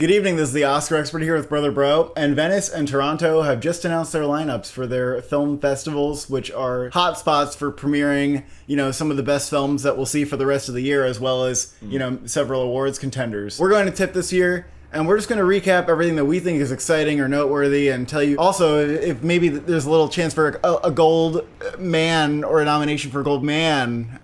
Good evening, this is the Oscar expert here with Brother Bro, and Venice and Toronto have just announced their lineups for their film festivals, which are hotspots for premiering, some of the best films that we'll see for the rest of the year, as well as, several awards contenders. We're going to TIFF this year, and we're just going to recap everything that we think is exciting or noteworthy and tell you also if maybe there's a little chance for a gold man or a nomination for gold man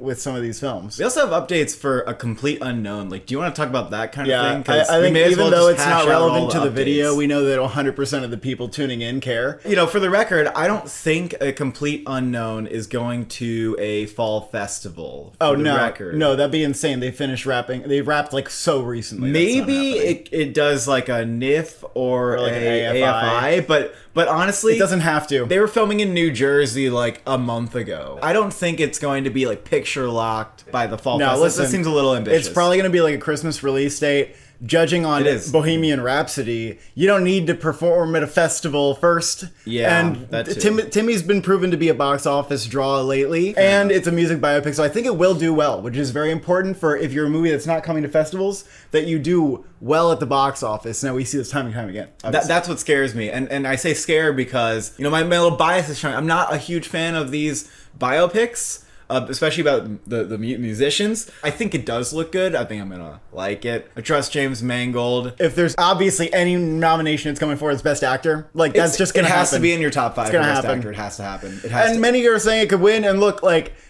with some of these films. We also have updates for a complete unknown. Do you want to talk about that kind of thing? I think even though it's not relevant to the video, we know that 100% of the people tuning in care. For the record, I don't think a complete unknown is going to a fall festival. Oh, no. No, that'd be insane. They finished rapping. They rapped so recently. Maybe it does a TIFF or an AFI, but honestly, it doesn't have to. They were filming in New Jersey a month ago. I don't think it's going to be picture locked by the fall festival. Listen, that seems a little ambitious. It's probably going to be a Christmas release date. Judging on Bohemian Rhapsody, you don't need to perform at a festival first. Yeah, and that too. Timmy's been proven to be a box office draw lately, and it's a music biopic, so I think it will do well, which is very important for if you're a movie that's not coming to festivals, that you do well at the box office. Now we see this time and time again. That's what scares me, and I say scare because my little bias is showing. I'm not a huge fan of these biopics. Especially about the musicians. I think it does look good. I think I'm gonna like it. I trust James Mangold. If there's obviously any nomination it's coming for as Best Actor, that's just gonna happen. It has to be in your top 5 for Best happen. Actor. It has to happen. Many are saying it could win, and look,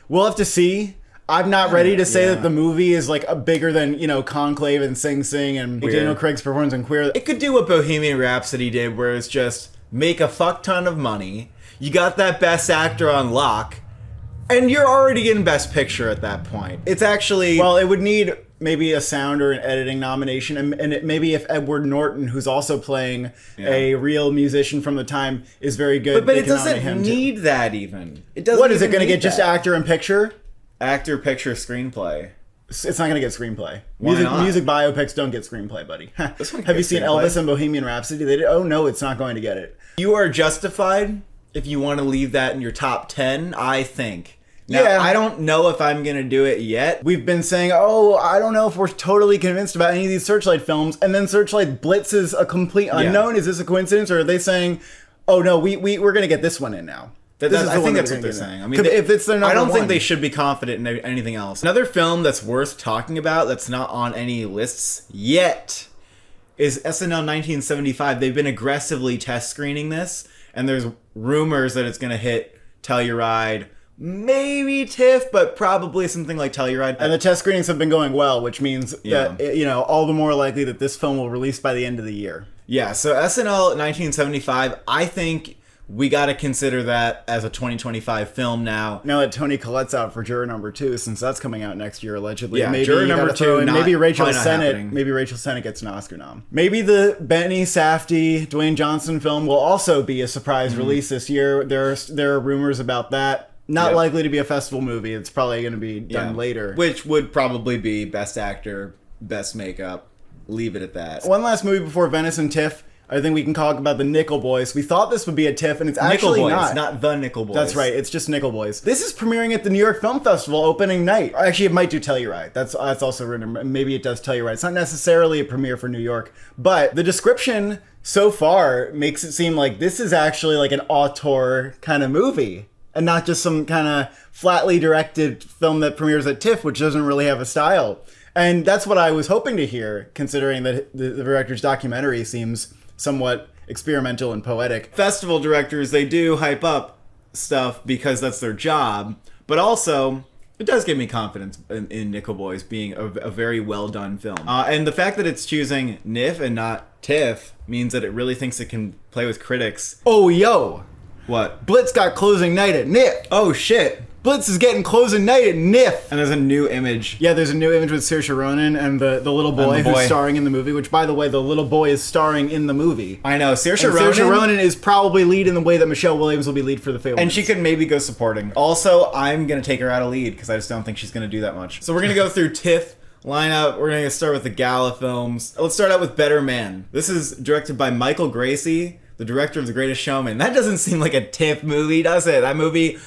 we'll have to see. I'm not ready to say that the movie is bigger than, Conclave and Sing Sing and Daniel Craig's performance in Queer. It could do what Bohemian Rhapsody did, where it's just make a fuck ton of money. You got that Best Actor on lock. And you're already in Best Picture at that point. It's actually... Well, it would need maybe a sound or an editing nomination. And maybe if Edward Norton, who's also playing a real musician from the time, is very good. But it doesn't need that even. It doesn't. What is it going to get? Just actor and picture? Actor, picture, screenplay. It's not going to get screenplay. Why not? Music biopics don't get screenplay, buddy. Have you seen Elvis and Bohemian Rhapsody? They did. Oh, no, it's not going to get it. You are justified if you want to leave that in your top 10, I think. Now, I don't know if I'm going to do it yet. We've been saying, I don't know if we're totally convinced about any of these Searchlight films, and then Searchlight blitzes a complete unknown. Is this a coincidence, or are they saying, oh no, we're going to get this one in now? I think that's what they're saying. I mean, if it's their number I don't one. think they should be confident in anything else. Another film that's worth talking about that's not on any lists yet is SNL 1975. They've been aggressively test screening this, and there's rumors that it's going to hit Telluride, maybe TIFF, but probably something like Telluride. And the test screenings have been going well, which means that, all the more likely that this film will release by the end of the year. Yeah, so SNL 1975, I think we got to consider that as a 2025 film now. Now that Toni Collette's out for Juror Number 2, since that's coming out next year, allegedly. Yeah, maybe Juror Number 2, maybe Rachel Sennett gets an Oscar nom. Maybe the Benny Safdie, Dwayne Johnson film will also be a surprise release this year. There are rumors about that. Not likely to be a festival movie. It's probably going to be done later. Which would probably be Best Actor, Best Makeup. Leave it at that. One last movie before Venice and TIFF. I think we can talk about the Nickel Boys. We thought this would be a TIFF, and it's actually not the Nickel Boys. That's right. It's just Nickel Boys. This is premiering at the New York Film Festival opening night. Actually, it might do Telluride. That's also written. Maybe it does Telluride. It's not necessarily a premiere for New York, but the description so far makes it seem like this is actually an auteur kind of movie, and not just some kind of flatly directed film that premieres at TIFF, which doesn't really have a style. And that's what I was hoping to hear, considering that the director's documentary seems somewhat experimental and poetic. Festival directors, they do hype up stuff because that's their job, but also it does give me confidence in Nickel Boys being a very well done film. And the fact that it's choosing NIFF and not TIFF means that it really thinks it can play with critics. Oh, yo! What? Blitz got closing night at NIFF. Oh, shit. Blitz is getting closing night at NIFF. And there's a new image. Yeah, there's a new image with Saoirse Ronan and the little boy who's starring in the movie, which, by the way, the little boy is starring in the movie. I know. Saoirse Ronan is probably lead in the way that Michelle Williams will be lead for the Fabelmans. And she could maybe go supporting. Also, I'm going to take her out of lead because I just don't think she's going to do that much. So we're going to go through TIFF lineup. We're going to start with the gala films. Let's start out with Better Man. This is directed by Michael Gracie, the director of The Greatest Showman. That doesn't seem like a TIFF movie, does it? That movie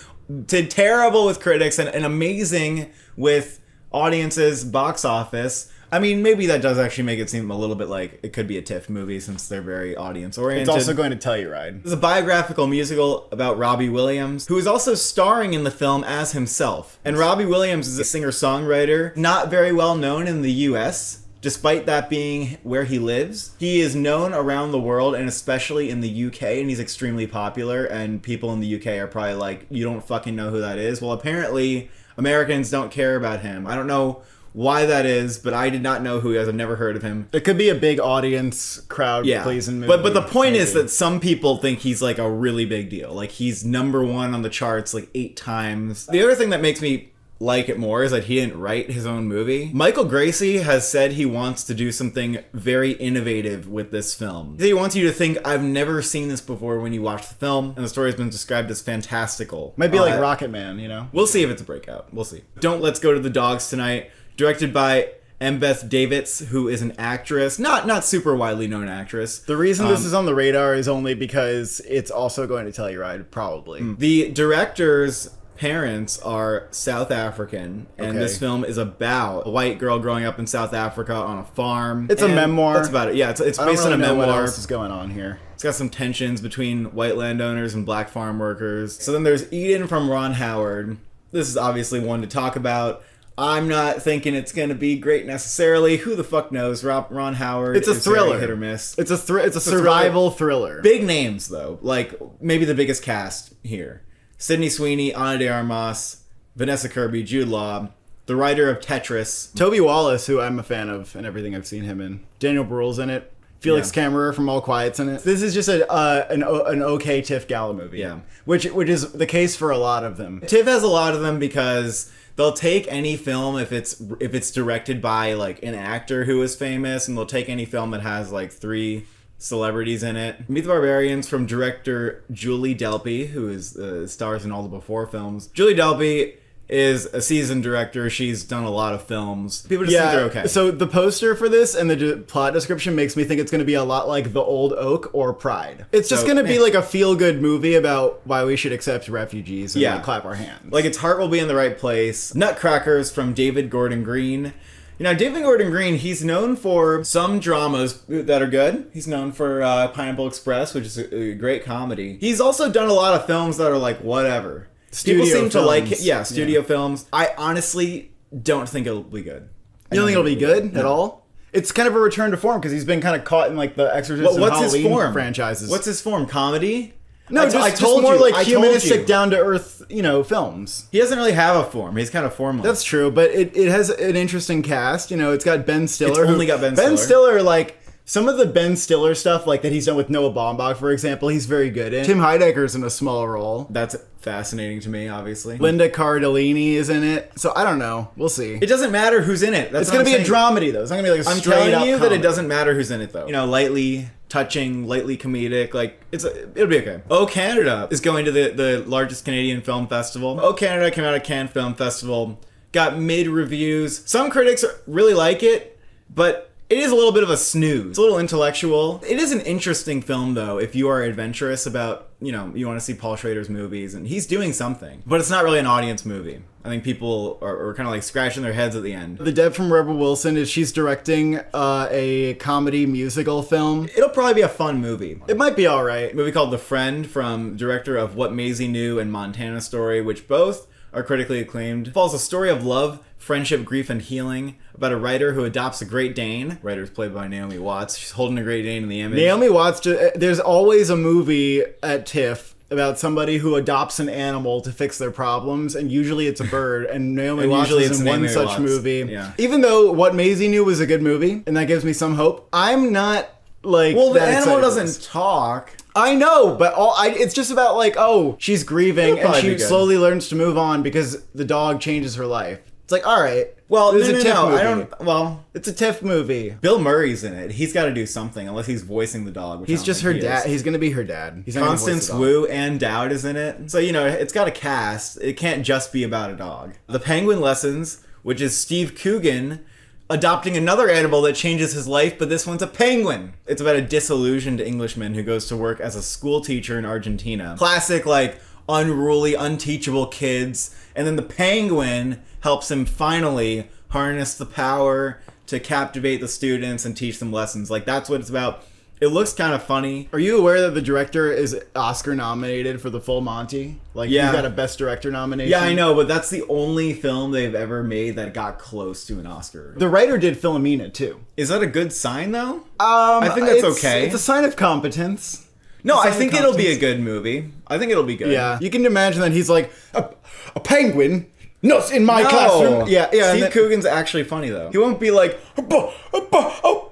did terrible with critics and amazing with audiences, box office. I mean, maybe that does actually make it seem a little bit like it could be a TIFF movie since they're very audience-oriented. It's also going to Telluride. It's a biographical musical about Robbie Williams, who is also starring in the film as himself. And Robbie Williams is a singer-songwriter, not very well known in the US, despite that being where he lives. He is known around the world, and especially in the UK, and he's extremely popular, and people in the UK are probably like, you don't fucking know who that is? Well, apparently, Americans don't care about him. I don't know why that is, but I did not know who he is. I've never heard of him. It could be a big audience crowd pleasing movie. But the point is that some people think he's like a really big deal. Like he's #1 on the charts like 8 times. The other thing that makes me like it more is that he didn't write his own movie. Michael Gracie has said he wants to do something very innovative with this film. He wants you to think, I've never seen this before when you watch the film, and the story has been described as fantastical. Might be like Rocket Man, you know? We'll see if it's a breakout. We'll see. Don't Let's Go to the Dogs Tonight, directed by Embeth Davidtz, who is an actress, not super widely known actress. The reason this is on the radar is only because it's also going to Telluride, probably. The director's parents are South African, and this film is about a white girl growing up in South Africa on a farm. It's a memoir. That's about it. Yeah, it's based on a memoir. What else is going on here? It's got some tensions between white landowners and black farm workers. So then there's Eden from Ron Howard. This is obviously one to talk about. I'm not thinking it's going to be great necessarily. Who the fuck knows? Ron Howard. It's a thriller. Hit or miss. It's a survival thriller. Big names though, like maybe the biggest cast here: Sydney Sweeney, Ana de Armas, Vanessa Kirby, Jude Law, the writer of Tetris, Toby Wallace, who I'm a fan of and everything I've seen him in. Daniel Bruhl's in it. Felix Kammerer from All Quiet's in it. This is just an okay TIFF gala movie. Yeah, which is the case for a lot of them. TIFF has a lot of them because they'll take any film if it's directed by like an actor who is famous, and they'll take any film that has like 3 celebrities in it. Meet the Barbarians from director Julie Delpy, who is stars in all the Before films. Julie Delpy is a seasoned director. She's done a lot of films. People just think they're okay. So the poster for this and the plot description makes me think it's going to be a lot like The Old Oak or Pride. It's just going to be like a feel-good movie about why we should accept refugees and like, clap our hands. Like its heart will be in the right place. Nutcrackers from David Gordon Green. You know, David Gordon Green, he's known for some dramas that are good. He's known for Pineapple Express, which is a great comedy. He's also done a lot of films that are like, whatever. People seem to like it. Yeah, studio films. I honestly don't think it'll be good. You don't think it'll be good at all? It's kind of a return to form because he's been kind of caught in like the Exorcist and Halloween franchises. What's his form? Comedy? No, just more like humanistic, down-to-earth, films. He doesn't really have a form. He's kind of formless. That's true, but it has an interesting cast. You know, it's got Ben Stiller. It's only got Ben Stiller. Ben Stiller, like, some of the Ben Stiller stuff, like, that he's done with Noah Baumbach, for example, he's very good in. Tim Heidecker's in a small role. That's fascinating to me, obviously. Linda Cardellini is in it. So, I don't know. We'll see. It doesn't matter who's in it. It's going to be a dramedy, though. It's not going to be like a straight-up I'm telling you comedy. that it doesn't matter who's in it, though. You know, lightly touching, lightly comedic, like it'll be okay. Oh Canada is going to the largest Canadian film festival. Oh Canada came out of Cannes Film Festival, got mid reviews. Some critics really like it, but it is a little bit of a snooze. It's a little intellectual. It is an interesting film, though, if you are adventurous about, you want to see Paul Schrader's movies, and he's doing something. But it's not really an audience movie. I think people are kind of like scratching their heads at the end. The Deb from Rebel Wilson she's directing a comedy musical film. It'll probably be a fun movie. It might be all right. A movie called The Friend from director of What Maisie Knew and Montana Story, which both are critically acclaimed. It follows a story of love, friendship, grief, and healing about a writer who adopts a Great Dane. The writer is played by Naomi Watts. She's holding a Great Dane in the image. Naomi Watts, there's always a movie at TIFF about somebody who adopts an animal to fix their problems, and usually it's a bird, and Naomi Watts is in one such movie. Yeah. Even though What Maisie Knew was a good movie, and that gives me some hope, I'm not like the animal doesn't talk. I know, but it's just about like, she's grieving and she slowly learns to move on because the dog changes her life. It's like, all right. Well, it's a TIFF movie. I don't. Well, it's a TIFF movie. Bill Murray's in it. He's got to do something, unless he's voicing the dog. Which he's just her dad. He's gonna be her dad. Constance Wu and Dowd is in it, so it's got a cast. It can't just be about a dog. The Penguin Lessons, which is Steve Coogan adopting another animal that changes his life, but this one's a penguin. It's about a disillusioned Englishman who goes to work as a school teacher in Argentina. Classic, like, unruly, unteachable kids. And then the penguin helps him finally harness the power to captivate the students and teach them lessons. Like, that's what it's about. It looks kind of funny. Are you aware that the director is Oscar nominated for The Full Monty? Like, Yeah. he got a Best Director nomination. Yeah, I know, but that's the only film they've ever made that got close to an Oscar. The writer did Philomena, too. Is that a good sign, thoh? I think that's okay. It's a sign of competence. No, It's a I sign think of it'll be a competence. good movie. I think it'll be good. Yeah. You can imagine that he's like, a penguin? Not in my No. classroom. Yeah, yeah. Steve Coogan's actually funny, though. He won't be like, a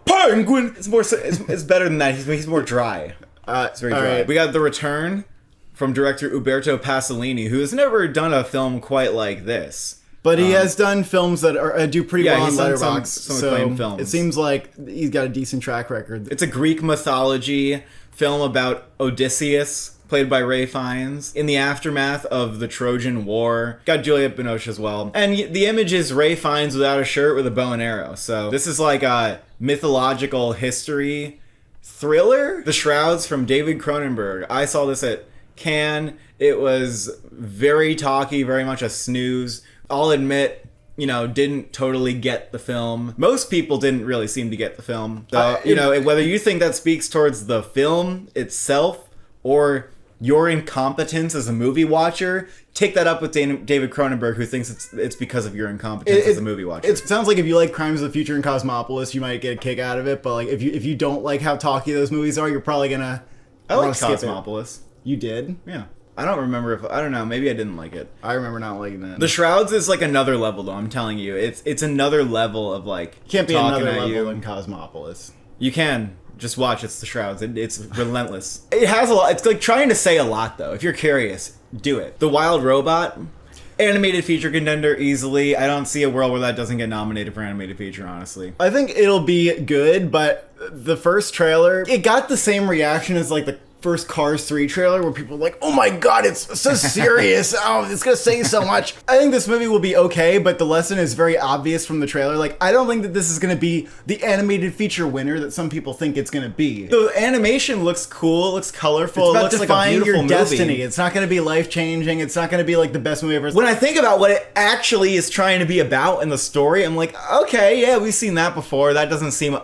penguin. It's more. It's better than that. He's more dry. It's very dry. right. We got the return from director Uberto Pasolini, who has never done a film quite like this. But he has done films that do pretty well on he's done Letterboxd. some So acclaimed films. it seems like he's got a decent track record. It's a Greek mythology film about Odysseus, played by Ray Fiennes, in the aftermath of the Trojan War. Got Juliette Binoche as well. And the image is Ray Fiennes without a shirt with a bow and arrow. So this is like a mythological history thriller. The Shrouds from David Cronenberg. I saw this at Cannes. It was very talky, very much a snooze. I'll admit, didn't totally get the film. Most people didn't really seem to get the film. Though, whether you think that speaks towards the film itself or your incompetence as a movie watcher, take that up with David Cronenberg, who thinks it's because of your incompetence as a movie watcher. It sounds like if you like Crimes of the Future and Cosmopolis, you might get a kick out of it. But like if you don't like how talky those movies are, you're probably gonna. I like skip it. Cosmopolis. You did? Yeah. I don't remember I don't know, maybe I didn't like it. I remember not liking that. The Shrouds is like another level, though, I'm telling you. It's another level of like Can't be talking another at level you. in Cosmopolis. You can. Just watch. It's The Shrouds. It's relentless. It has a lot. It's like trying to say a lot, though. If you're curious, do it. The Wild Robot, animated feature contender easily. I don't see a world where that doesn't get nominated for animated feature, honestly. I think it'll be good, but the first trailer, it got the same reaction as like the first Cars 3 trailer where people were like, oh my god, it's so serious. Oh, it's gonna say so much. I think this movie will be okay, but the lesson is very obvious from the trailer. Like, I don't think that this is gonna be the animated feature winner that some people think it's gonna be. The animation looks cool, it looks colorful, It's it about looks like a defying beautiful your movie. destiny. It's not gonna be life-changing. It's not gonna be like the best movie ever. When I think about what it actually is trying to be about in the story, I'm like, okay, yeah, we've seen that before. That doesn't seem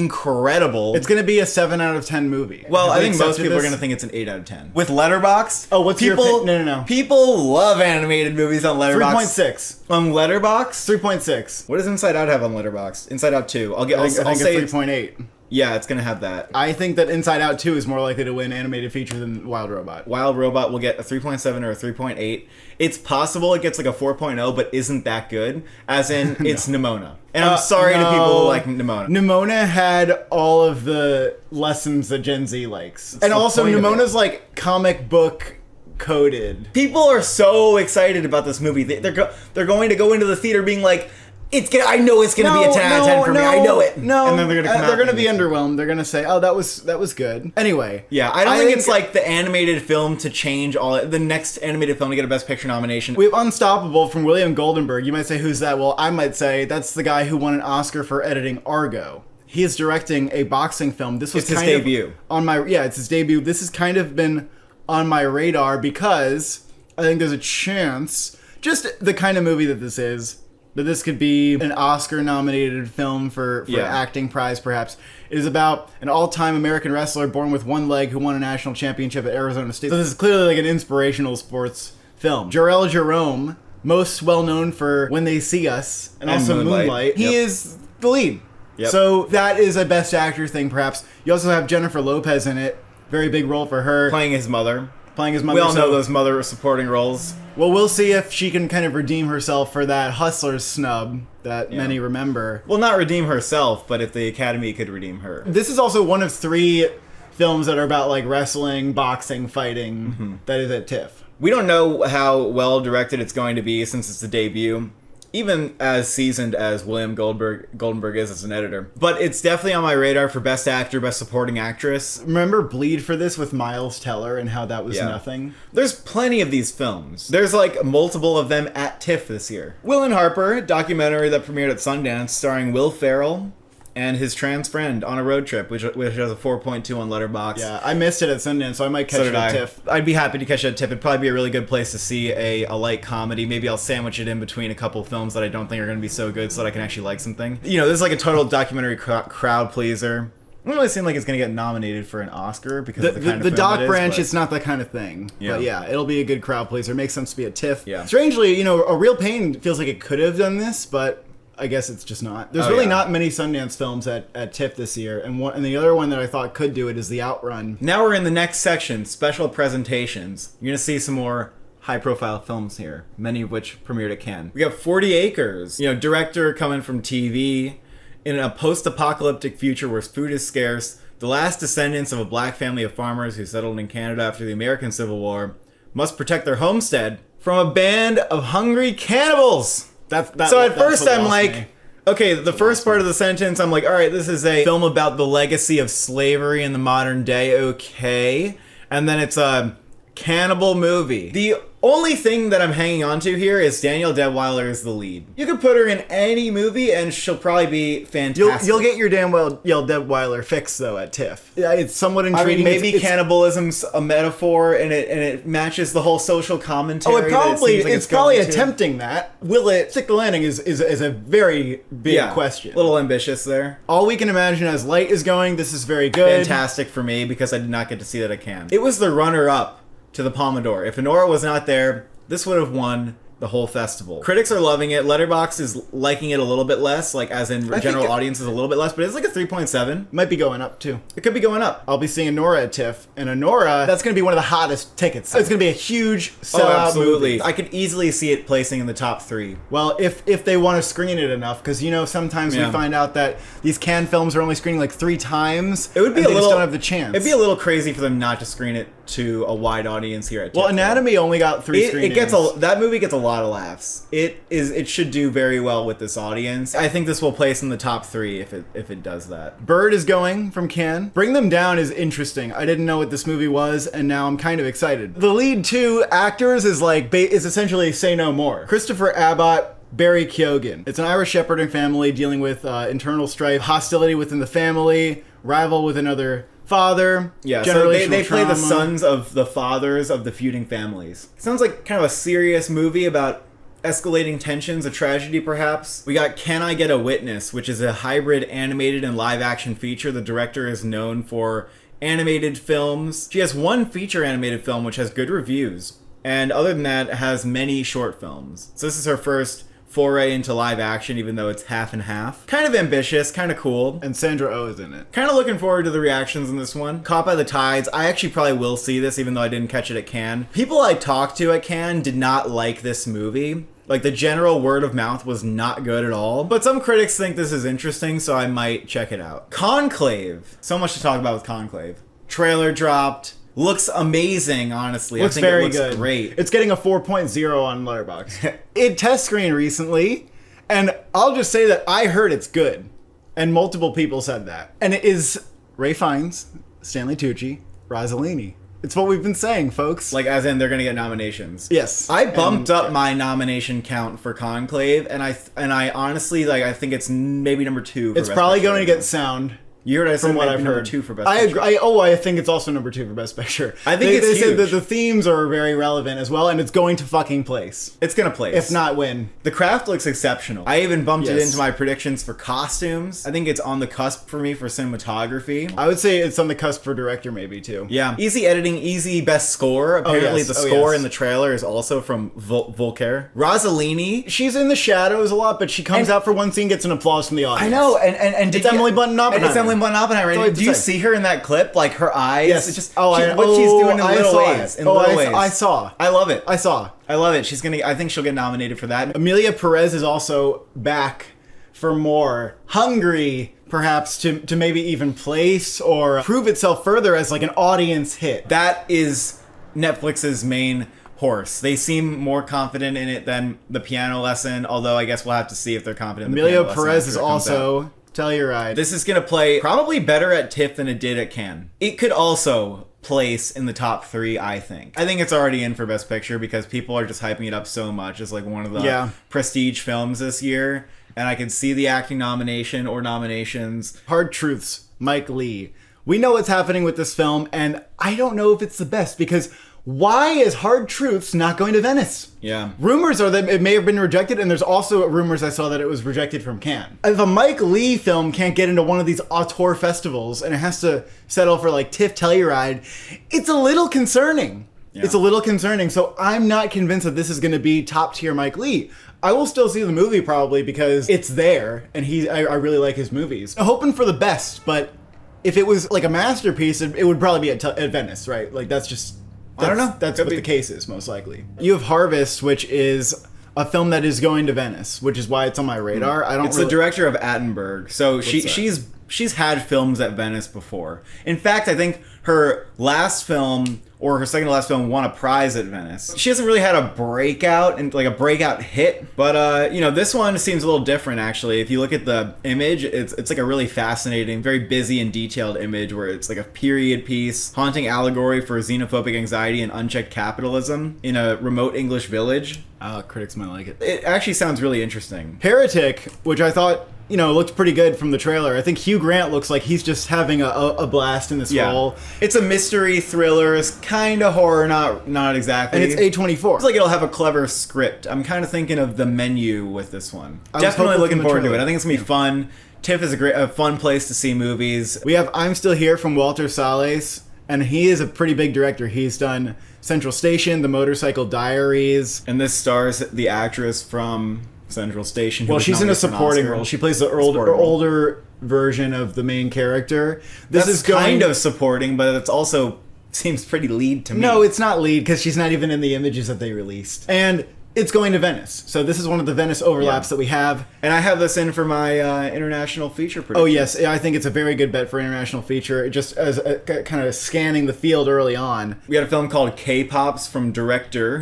incredible. It's gonna be a 7 out of 10 movie. Well, Have I we think most accepted people are this? going to think it's an 8 out of 10. With Letterboxd, Oh, what's your people? opinion? No. People love animated movies on Letterboxd. 3.6. On Letterboxd? 3.6. What does Inside Out have on Letterboxd? Inside Out 2. I'll I think I'll say it's 3.8. yeah, it's going to have that. I think that Inside Out 2 is more likely to win animated feature than Wild Robot. Wild Robot will get a 3.7 or a 3.8. It's possible it gets like a 4.0, but isn't that good. As in, it's Nimona. And I'm sorry to people who like Nimona. Nimona had all of the lessons that Gen Z likes. And the also, point of Nimona's like comic book coded. People are so excited about this movie. They're going to go into the theater being like, I know it's gonna be a 10 out of 10 for me. I know it. No, And then they're gonna come out and be underwhelmed. They're gonna say, "Oh, that was good." Anyway, Yeah, I don't think it's like the animated film to change the next animated film to get a Best Picture nomination. we have Unstoppable from William Goldenberg. You might say, "Who's that?" Well, I might say that's the guy who won an Oscar for editing Argo. He is directing a boxing film. This was It's his kind of debut. It's his debut. This has kind of been on my radar because I think there's a chance, just the kind of movie that this is, that this could be an Oscar-nominated film for acting prize, perhaps. It is about an all-time American wrestler born with one leg who won a national championship at Arizona State. So this is clearly like an inspirational sports film. Jarrell Jerome, most well-known for When They See Us, and also Moonlight. He is the lead. Yep. So that is a Best Actor thing, perhaps. You also have Jennifer Lopez in it. Very big role for her. Playing his mother. Playing his mother. We all know those mother supporting roles. Well, we'll see if she can kind of redeem herself for that Hustlers snub that many remember. Well, not redeem herself, but if the Academy could redeem her. This is also one of 3 films that are about like wrestling, boxing, fighting. That is at TIFF. We don't know how well directed it's going to be since it's the debut, even as seasoned as William Goldenberg is as an editor. But it's definitely on my radar for Best Actor, Best Supporting Actress. Remember Bleed for this with Miles Teller and how that was nothing? There's plenty of these films. There's like multiple of them at TIFF this year. Will and Harper, documentary that premiered at Sundance starring Will Ferrell, and his trans friend on a road trip, which has a 4.2 on Letterboxd. Yeah, I missed it at Sundance, so I might catch it at TIFF. I'd be happy to catch it at TIFF. It'd probably be a really good place to see a light comedy. Maybe I'll sandwich it in between a couple films that I don't think are going to be so good so that I can actually like something. You know, this is like a total documentary crowd pleaser. It doesn't really seem like it's going to get nominated for an Oscar because of the kind of film doc it is, branch, but it's not that kind of thing. Yeah. But yeah, it'll be a good crowd pleaser. It makes sense to be at TIFF. Yeah. Strangely, you know, A Real Pain feels like it could have done this, but I guess it's just not. There's really not many Sundance films at TIFF this year, and the other one that I thought could do it is The Outrun. Now we're in the next section, special presentations. You're going to see some more high-profile films here, many of which premiered at Cannes. We got 40 Acres, you know, director coming from TV. In a post-apocalyptic future where food is scarce, the last descendants of a black family of farmers who settled in Canada after the American Civil War must protect their homestead from a band of hungry cannibals. So at first I'm like, okay, the first part of the sentence, I'm like, all right, this is a film about the legacy of slavery in the modern day, okay. And then it's a cannibal movie. The only thing that I'm hanging on to here is Danielle Deadwyler is the lead. You could put her in any movie and she'll probably be fantastic. You'll get your Danielle Deadwyler fix though at TIFF. Yeah, it's somewhat intriguing. I mean, maybe cannibalism's a metaphor and it matches the whole social commentary. Oh, it's probably going to. attempting that. Will it stick the landing is a very big question. A little ambitious there. All we can imagine as light is going, this is very good. Fantastic for me because I did not get to see that at Cannes. It was the runner-up to the Palme d'Or. If Honora was not there, this would have won the whole festival. Critics are loving it. Letterboxd is liking it a little bit less, like as in general audience is a little bit less, but it's like a 3.7. Might be going up too. It could be going up. I'll be seeing Honora at TIFF, and Honora, that's going to be one of the hottest tickets. It's going to be a huge sellout movie. I could easily see it placing in the top 3. Well, if they want to screen it enough, because you know sometimes we find out that these Cannes films are only screening like 3 times. It would be a little. Just don't have the chance. It'd be a little crazy for them not to screen it to a wide audience here at TIFF. Well, Anatomy only got 3 screenings. That movie gets a lot of laughs. It should do very well with this audience. I think this will place in the top 3 if it does that. Bird is going from Cannes. Bring Them Down is interesting. I didn't know what this movie was, and now I'm kind of excited. The lead 2 actors is essentially Say No More. Christopher Abbott, Barry Keoghan. It's an Irish shepherding family dealing with internal strife, hostility within the family, rival with another father. Yeah, so they play the sons of the fathers of the feuding families. Sounds like kind of a serious movie about escalating tensions, a tragedy perhaps. We got Can I Get a Witness, which is a hybrid animated and live action feature. The director is known for animated films. She has one feature animated film which has good reviews, and other than that has many short films. So this is her first foray into live action, even though it's half and half. Kind of ambitious, kind of cool. And Sandra Oh is in it. Kind of looking forward to the reactions in this one. Caught by the Tides. I actually probably will see this, even though I didn't catch it at Cannes. People I talked to at Cannes did not like this movie. Like, the general word of mouth was not good at all. But some critics think this is interesting, so I might check it out. Conclave. So much to talk about with Conclave. Trailer dropped. Looks amazing, honestly. Looks I think very it looks good. Great. It's getting a 4.0 on Letterboxd. It test screened recently, and I'll just say that I heard it's good. And multiple people said that. And it is Ray Fiennes, Stanley Tucci, Rossellini. It's what we've been saying, folks. Like, as in, they're gonna get nominations. Yes. I bumped up my nomination count for Conclave, and I honestly, like, I think it's maybe number 2 for It's probably going to get sound. You heard I said from what I've number heard. 2 for Best I Picture. agree. I think it's also number 2 for Best Picture. I think they it's said that huge. the themes are very relevant as well, and it's going to fucking place. It's gonna place. If not win. The craft looks exceptional. I even bumped it Yes. into my predictions for costumes. I think it's on the cusp for me for cinematography. I would say it's on the cusp for director maybe too. Yeah. Easy editing, easy best score. Apparently yes. the Oh, score yes. in the trailer is also from Volker. Rossellini. She's in the shadows a lot, but she comes out for one scene, gets an applause from the audience. I know, and It's Emily Blunt Oppenheimer. It's Emily Blunt Oppenheimer. That's all I have Do to you say. see her in that clip? Like her eyes. Yes. It's just what she's doing in little ways. I saw. I love it. I saw. I love it. I think she'll get nominated for that. Amelia Perez is also back for more. Hungry, perhaps, to maybe even place or prove itself further as like an audience hit. That is Netflix's main horse. They seem more confident in it than The Piano Lesson, although I guess we'll have to see if they're confident in The Amelia Piano Lesson Perez after is it comes out. also Telluride. This is going to play probably better at TIFF than it did at Cannes. It could also place in the top 3, I think. I think it's already in for Best Picture because people are just hyping it up so much as like one of the prestige films this year. and I can see the acting nomination or nominations. Hard Truths, Mike Leigh. We know what's happening with this film, and I don't know if it's the best, because why is Hard Truths not going to Venice? Yeah. Rumors are that it may have been rejected, and there's also rumors I saw that it was rejected from Cannes. If a Mike Leigh film can't get into one of these auteur festivals and it has to settle for like TIFF Telluride, it's a little concerning. Yeah. It's a little concerning. So I'm not convinced that this is going to be top tier Mike Leigh. I will still see the movie probably because it's there, and I really like his movies. I'm hoping for the best, but if it was like a masterpiece, it would probably be at Venice, right? Like that's just... I don't know. That's what the case is, most likely. You have Harvest, which is a film that is going to Venice, which is why it's on my radar. It's the director of Attenborough, so she's had films at Venice before. In fact, I think her last film or her second to last film won a prize at Venice. She hasn't really had a breakout and like a breakout hit, but this one seems a little different actually. If you look at the image, it's like a really fascinating, very busy and detailed image where it's like a period piece, haunting allegory for xenophobic anxiety and unchecked capitalism in a remote English village. Critics might like it. It actually sounds really interesting. Heretic, which I thought looked pretty good from the trailer. I think Hugh Grant looks like he's just having a blast in this role. It's a mystery thriller. It's kind of horror, not exactly. And it's A24. It's like it'll have a clever script. I'm kind of thinking of The Menu with this one. Definitely looking forward to it. I think it's going to be fun. TIFF is a fun place to see movies. We have I'm Still Here from Walter Salles, and he is a pretty big director. He's done Central Station, The Motorcycle Diaries. And this stars the actress from Central Station. Well, she's in a supporting role. She plays the older version of the main character. This is kind of supporting, but it's also seems pretty lead to me. No, it's not lead because she's not even in the images that they released. And it's going to Venice. So this is one of the Venice overlaps that we have. And I have this in for my international feature prediction. Oh, yes. I think it's a very good bet for international feature, just as kind of scanning the field early on. We got a film called K-Pops from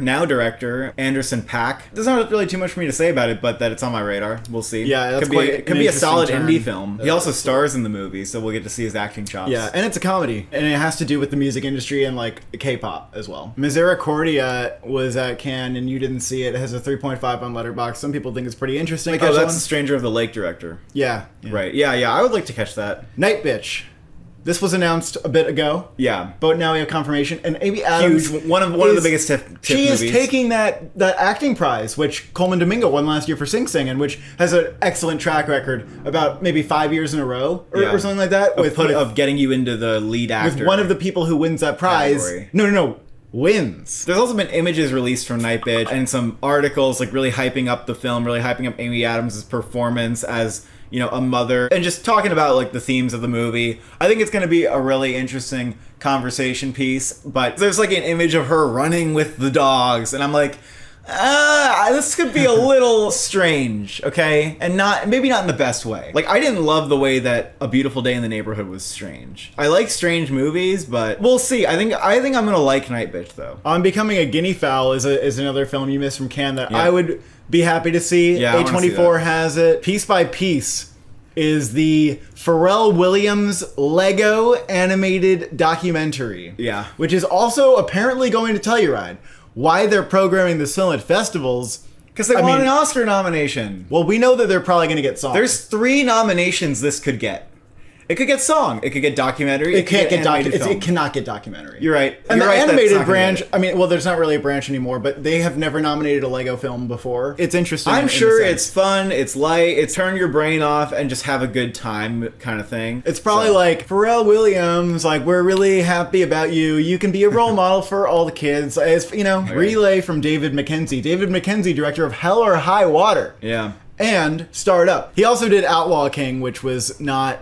now director, Anderson .Paak. There's not really too much for me to say about it, but that it's on my radar. We'll see. Yeah, that's it could be a solid indie film. He also stars in the movie, so we'll get to see his acting chops. Yeah, and it's a comedy. And it has to do with the music industry and, like, K-pop as well. Misericordia was at Cannes, and you didn't see it. It has a 3.5 on Letterboxd. Some people think it's pretty interesting. Oh, that's the Stranger of the Lake director. Yeah. Right. Yeah. I would like to catch that. Night Bitch. This was announced a bit ago. Yeah. But now we have confirmation. And Amy Adams... Huge. One of the biggest TIFF movies. She is taking that acting prize, which Coleman Domingo won last year for Sing Sing, and which has an excellent track record about maybe 5 years in a row or something like that. Of getting you into the lead actor. With one of the people who wins that prize... Category. No. Wins. There's also been images released from Night Bitch and some articles like really hyping up the film, really hyping up Amy Adams' performance as, a mother, and just talking about like the themes of the movie. I think it's going to be a really interesting conversation piece, but there's like an image of her running with the dogs, and I'm like, this could be a little strange, okay? And maybe not in the best way. Like, I didn't love the way that A Beautiful Day in the Neighborhood was strange. I like strange movies, but we'll see. I think I'm gonna like Night Bitch, though. On Becoming a Guinea Fowl is another film you missed from Cannes that I would be happy to see. Yeah, A24 has it. Piece by Piece is the Pharrell Williams Lego animated documentary. Yeah. Which is also apparently going to Telluride. Why they're programming this film at festivals... Because they want an Oscar nomination. Well, we know that they're probably going to get song. There's 3 nominations this could get. It could get song. It could get documentary. It can't get documentary. It cannot get documentary. You're right. And the animated branch, there's not really a branch anymore, but they have never nominated a Lego film before. It's interesting. I'm sure it's fun, it's light, it's turn your brain off and just have a good time kind of thing. It's probably like, Pharrell Williams, like, we're really happy about you. You can be a role model for all the kids. As, relay from David Mackenzie. David Mackenzie, director of Hell or High Water. Yeah. And Startup. He also did Outlaw King, which was not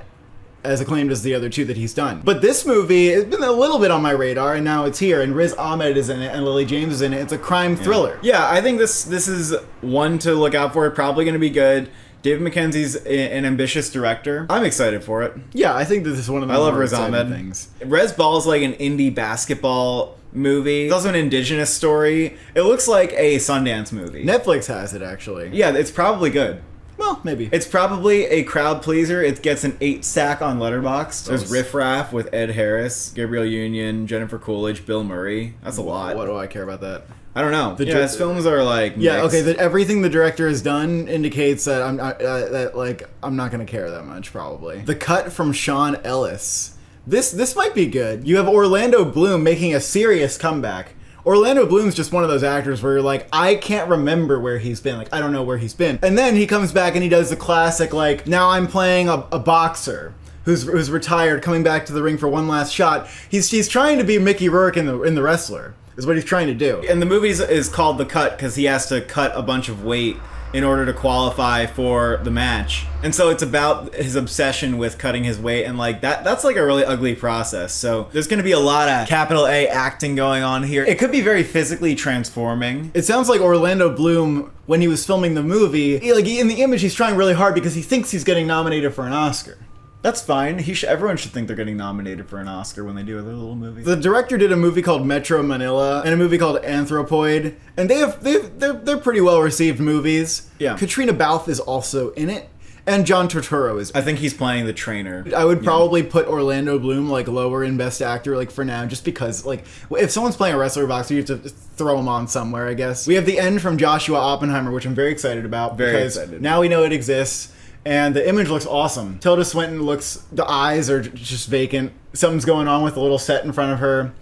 as acclaimed as the other 2 that he's done. But this movie has been a little bit on my radar, and now it's here, and Riz Ahmed is in it, and Lily James is in it. It's a crime thriller. Yeah, I think this is one to look out for. Probably going to be good. David Mackenzie's an ambitious director. I'm excited for it. Yeah, I think this is one of the more Riz Ahmed things. Rez Ball's like an indie basketball movie. It's also an indigenous story. It looks like a Sundance movie. Netflix has it, actually. Yeah, it's probably good. Well, maybe. It's probably a crowd pleaser. It gets an 8 stack on Letterboxd. There's Riff Raff with Ed Harris, Gabrielle Union, Jennifer Coolidge, Bill Murray. That's a lot. What do I care about that? I don't know. His films are like mixed. Yeah, okay. That everything the director has done indicates that I'm not gonna care that much. Probably. The cut from Sean Ellis. This might be good. You have Orlando Bloom making a serious comeback. Orlando Bloom's just one of those actors where you're like, I can't remember where he's been. Like, I don't know where he's been. And then he comes back and he does the classic, like, now I'm playing a boxer who's retired, coming back to the ring for one last shot. He's trying to be Mickey Rourke in The Wrestler, is what he's trying to do. And the movie is called The Cut because he has to cut a bunch of weight in order to qualify for the match. And so it's about his obsession with cutting his weight, and like that's like a really ugly process. So there's going to be a lot of capital A acting going on here. It could be very physically transforming. It sounds like Orlando Bloom, when he was filming the movie, in the image he's trying really hard because he thinks he's getting nominated for an Oscar. That's fine. Everyone should think they're getting nominated for an Oscar when they do their little movies. The director did a movie called Metro Manila and a movie called Anthropoid, and they're pretty well received movies. Yeah. Katrina Balfe is also in it, and John Turturro is. I think he's playing the trainer. I would probably put Orlando Bloom like lower in Best Actor, like for now, just because like if someone's playing a wrestler boxer, you have to throw him on somewhere, I guess. We have The End from Joshua Oppenheimer, which I'm very excited about. Very excited. Now we know it exists. And the image looks awesome. Tilda Swinton the eyes are just vacant. Something's going on with the little set in front of her.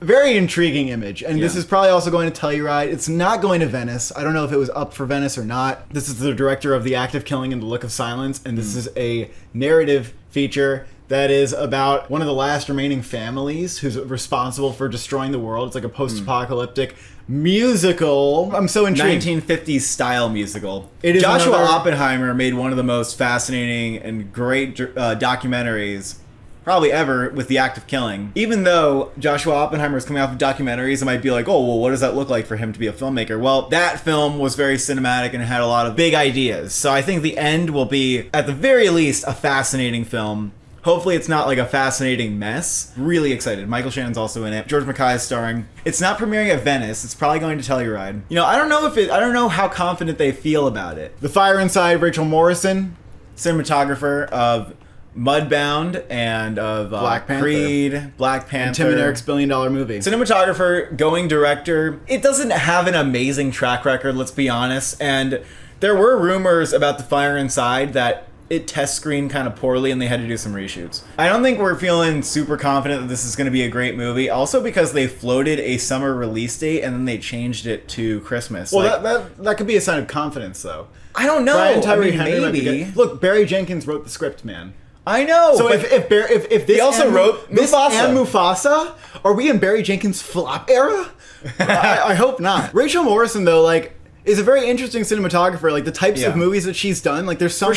Very intriguing image. And this is probably also going to Telluride. It's not going to Venice. I don't know if it was up for Venice or not. This is the director of The Act of Killing and The Look of Silence. And this is a narrative feature that is about one of the last remaining families who's responsible for destroying the world. It's like a post-apocalyptic musical. I'm so intrigued. 1950s style musical. It is Joshua Oppenheimer made one of the most fascinating and great documentaries probably ever with The Act of Killing. Even though Joshua Oppenheimer is coming off of documentaries, it might be like, oh, well, what does that look like for him to be a filmmaker? Well, that film was very cinematic and had a lot of big ideas. So I think The End will be, at the very least, a fascinating film. Hopefully it's not like a fascinating mess. Really excited. Michael Shannon's also in it. George Mackay is starring. It's not premiering at Venice. It's probably going to Telluride. You know, I don't know how confident they feel about it. The Fire Inside, Rachel Morrison, cinematographer of Mudbound and of Black Panther. Creed, Black Panther. And Tim and Eric's $1 billion movie. Cinematographer, going director. It doesn't have an amazing track record, let's be honest. And there were rumors about The Fire Inside that it test screened kind of poorly and they had to do some reshoots. I don't think we're feeling super confident that this is going to be a great movie. Also because they floated a summer release date and then they changed it to Christmas. Well, that could be a sign of confidence, though. I don't know. Brian Tyree Henry maybe. Look, Barry Jenkins wrote the script, man. I know. So if this he also wrote this Mufasa. and Mufasa, are we in Barry Jenkins' flop era? I hope not. Rachel Morrison, though, like, is a very interesting cinematographer. Like the types of movies that she's done, like there's some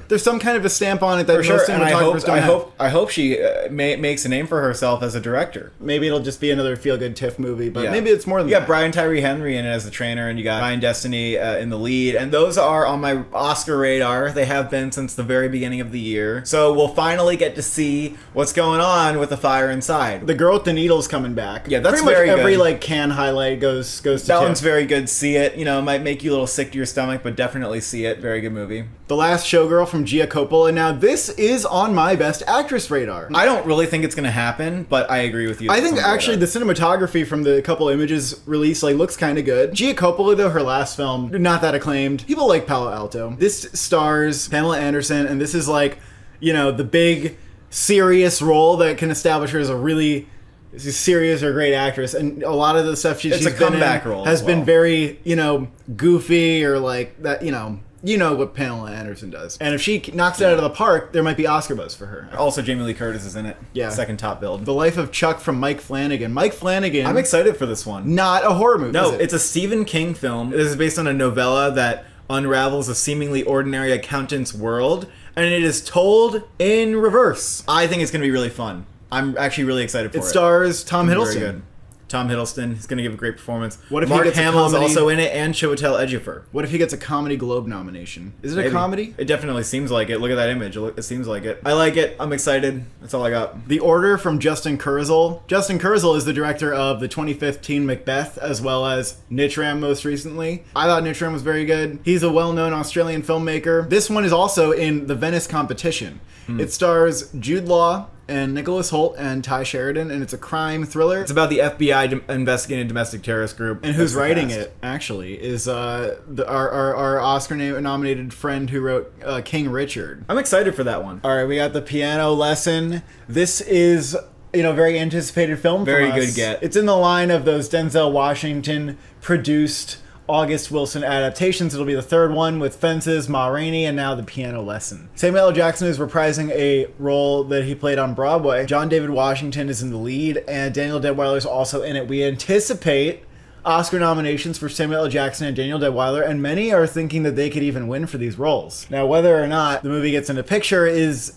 there's some kind of a stamp on it that most cinematographers don't have. I hope she makes a name for herself as a director. Maybe it'll just be another feel-good TIFF movie, but maybe it's more than that. You got Brian Tyree Henry in it as the trainer, and you got Ryan Destiny in the lead, and those are on my Oscar radar. They have been since the very beginning of the year. So we'll finally get to see what's going on with The Fire Inside. The Girl with the Needle's coming back. Yeah, that's pretty very much every good. like Cannes highlight goes to that TIFF. one's very good. See it. You know, it might make you a little sick to your stomach, but definitely see it. Very good movie. The Last Showgirl from Gia Coppola. Now, this is on my Best Actress radar. I don't really think it's going to happen, but I agree with you. I think actually the cinematography from the couple images released like looks kind of good. Gia Coppola, though, her last film, not that acclaimed. People like Palo Alto. This stars Pamela Anderson, and this is like, you know, the big serious role that can establish her as a really serious or great actress, and a lot of the stuff she's a been comeback in role has as been well. very, you know, goofy or like that, you know what Pamela Anderson does. And if she knocks it out of the park, there might be Oscar buzz for her. Also, Jamie Lee Curtis is in it. Yeah. Second top billed. The Life of Chuck from Mike Flanagan. Mike Flanagan. I'm excited for this one. Not a horror movie. No, is it? it's a Stephen King film. This is based on a novella that unravels a seemingly ordinary accountant's world, and it is told in reverse. I think it's going to be really fun. I'm actually really excited for it. It stars Tom Very Hiddleston. good. Tom Hiddleston. He's gonna give a great performance. What if he Mark gets a Hamill's comedy- also in it, and Chiwetel Ejiofor. What if he gets a Comedy Globe nomination? Is it Maybe. a comedy? It definitely seems like it. Look at that image. It seems like it. I like it. I'm excited. That's all I got. The Order from Justin Kurzel. Justin Kurzel is the director of the 2015 Macbeth, as well as Nitram most recently. I thought Nitram was very good. He's a well-known Australian filmmaker. This one is also in the Venice competition. It stars Jude Law and Nicholas Hoult and Ty Sheridan, and it's a crime thriller. It's about the FBI investigating a domestic terrorist group. And who's That's the writing cast. it, actually, is our Oscar-nominated friend who wrote King Richard. I'm excited for that one. All right, we got the piano lesson. This is, very anticipated film Very from us. good get. It's in the line of those Denzel Washington produced August Wilson adaptations. It'll be the third one with Fences, Ma Rainey, and now the piano lesson. Samuel L. Jackson is reprising a role that he played on Broadway. John David Washington is in the lead, and Daniel Deadwyler is also in it. We anticipate Oscar nominations for Samuel L. Jackson and Daniel Deadwyler, and many are thinking that they could even win for these roles. Now, whether or not the movie gets into picture is,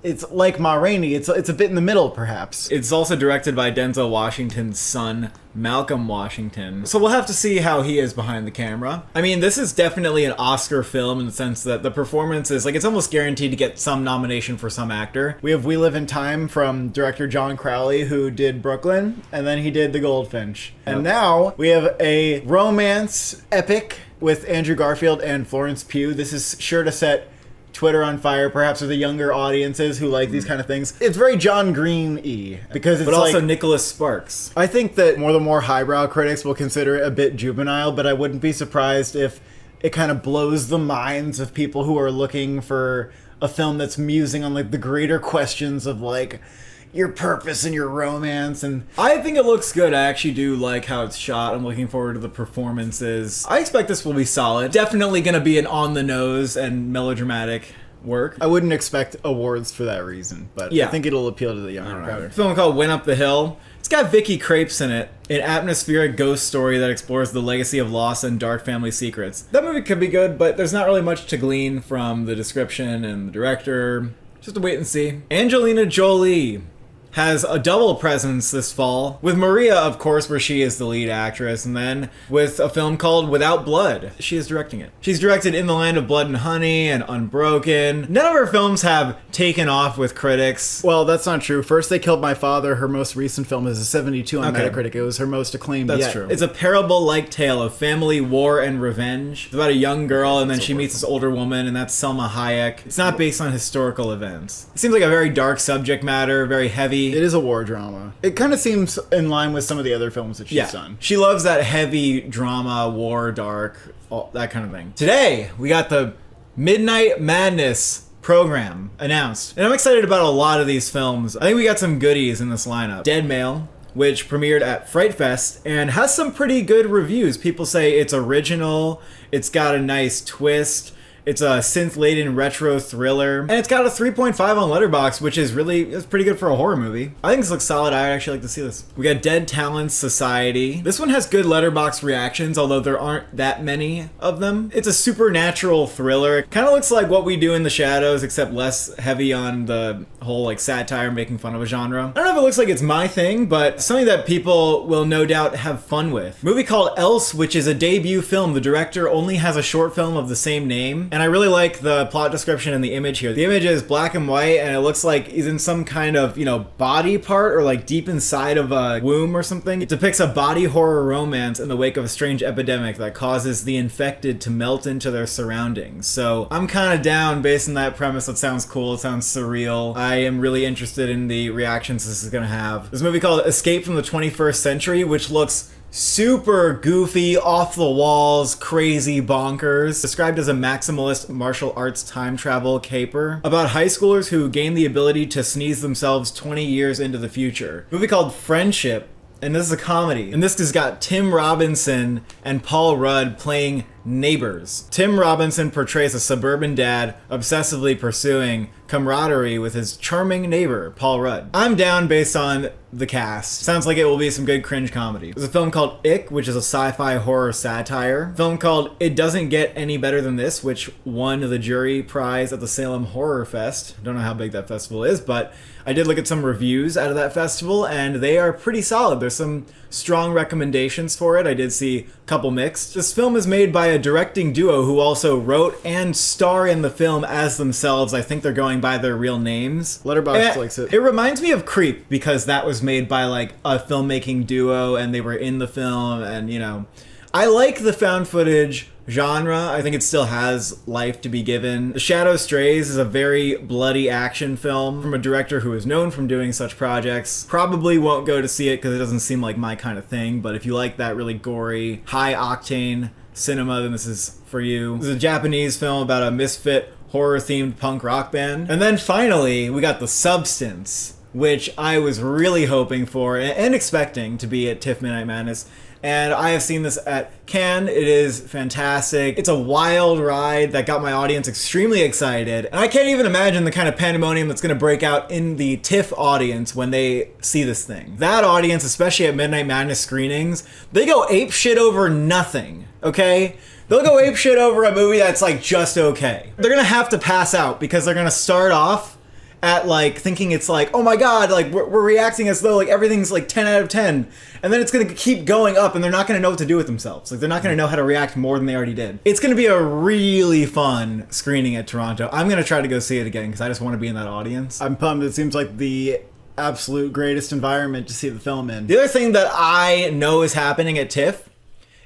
it's like Ma Rainey. It's a bit in the middle, perhaps. It's also directed by Denzel Washington's son, Malcolm Washington. So we'll have to see how he is behind the camera. I mean, this is definitely an Oscar film in the sense that the performance is, it's almost guaranteed to get some nomination for some actor. We have We Live in Time from director John Crowley, who did Brooklyn, and then he did The Goldfinch. And now we have a romance epic with Andrew Garfield and Florence Pugh. This is sure to set Twitter on fire, perhaps with the younger audiences who like these kind of things. It's very John Green-y because it's But also Nicholas Sparks. I think that the more highbrow critics will consider it a bit juvenile, but I wouldn't be surprised if it kind of blows the minds of people who are looking for a film that's musing on the greater questions of your purpose and your romance. And I think it looks good. I actually do like how it's shot. I'm looking forward to the performances. I expect this will be solid. Definitely going to be an on-the-nose and melodramatic work. I wouldn't expect awards for that reason, but Yeah. I think it'll appeal to the younger crowd. A film called Went Up the Hill. It's got Vicky Krieps in it. An atmospheric ghost story that explores the legacy of loss and dark family secrets. That movie could be good, but there's not really much to glean from the description and the director. Just a wait and see. Angelina Jolie has a double presence this fall, with Maria, of course, where she is the lead actress, and then with a film called Without Blood. She is directing it. She's directed In the Land of Blood and Honey and Unbroken. None of her films have taken off with critics. Well, that's not true. First They Killed My Father, her most recent film, is a 72 on Okay. Metacritic. It was her most acclaimed That's yet. true. It's a parable-like tale of family, war, and revenge. It's about a young girl, and then she meets this older woman, and that's Selma Hayek. It's not based on historical events. It seems like a very dark subject matter, very heavy. It is a war drama. It kind of seems in line with some of the other films that she's done. She loves that heavy drama, war, dark, all that kind of thing. Today, we got the Midnight Madness program announced. And I'm excited about a lot of these films. I think we got some goodies in this lineup. Dead Male, which premiered at Fright Fest and has some pretty good reviews. People say it's original, it's got a nice twist, it's a synth-laden retro thriller, and it's got a 3.5 on Letterboxd, which is it's pretty good for a horror movie. I think this looks solid. I'd actually like to see this. We got Dead Talents Society. This one has good Letterboxd reactions, although there aren't that many of them. It's a supernatural thriller. It kind of looks like What We Do in the Shadows, except less heavy on the whole satire, making fun of a genre. I don't know if it looks like it's my thing, but something that people will no doubt have fun with. Movie called Else, which is a debut film. The director only has a short film of the same name. And I really like the plot description and the image here. The image is black and white, and it looks like he's in some kind of, body part or deep inside of a womb or something. It depicts a body horror romance in the wake of a strange epidemic that causes the infected to melt into their surroundings. So I'm kind of down based on that premise. It sounds cool. It sounds surreal. I am really interested in the reactions this is going to have. This movie called Escape from the 21st Century, which looks super goofy, off the walls, crazy bonkers. Described as a maximalist martial arts time travel caper about high schoolers who gain the ability to sneeze themselves 20 years into the future. Movie called Friendship, and this is a comedy. And this has got Tim Robinson and Paul Rudd playing Neighbors. Tim Robinson portrays a suburban dad obsessively pursuing camaraderie with his charming neighbor, Paul Rudd. I'm down based on the cast. Sounds like it will be some good cringe comedy. There's a film called Ick, which is a sci-fi horror satire. A film called It Doesn't Get Any Better Than This, which won the jury prize at the Salem Horror Fest. Don't know how big that festival is, but I did look at some reviews out of that festival, and they are pretty solid. There's some strong recommendations for it. I did see a couple mixed. This film is made by a directing duo who also wrote and star in the film as themselves. I think they're going by their real names. Letterboxd likes it. It reminds me of Creep because that was made by like a filmmaking duo and they were in the film, and you know, I like the found footage genre. I think it still has life to be given. The Shadow Strays is a very bloody action film from a director who is known from doing such projects. Probably won't go to see it because it doesn't seem like my kind of thing, but if you like that really gory, high octane cinema, then this is for you. This is a Japanese film about a misfit horror-themed punk rock band. And then finally, we got The Substance, which I was really hoping for and expecting to be at TIFF Midnight Madness. And I have seen this at Cannes. It is fantastic. It's a wild ride that got my audience extremely excited. And I can't even imagine the kind of pandemonium that's going to break out in the TIFF audience when they see this thing. That audience, especially at Midnight Madness screenings, they go ape shit over nothing, okay? They'll go ape shit over a movie that's like just okay. They're going to have to pass out because they're going to start off at like thinking it's like, oh my god, like we're reacting as though like everything's like 10 out of 10, and then it's gonna keep going up and they're not gonna know what to do with themselves. Like they're not gonna know how to react more than they already did. It's gonna be a really fun screening at Toronto. I'm gonna try to go see it again because I just want to be in that audience. I'm pumped. It seems like the absolute greatest environment to see the film in. The other thing that I know is happening at TIFF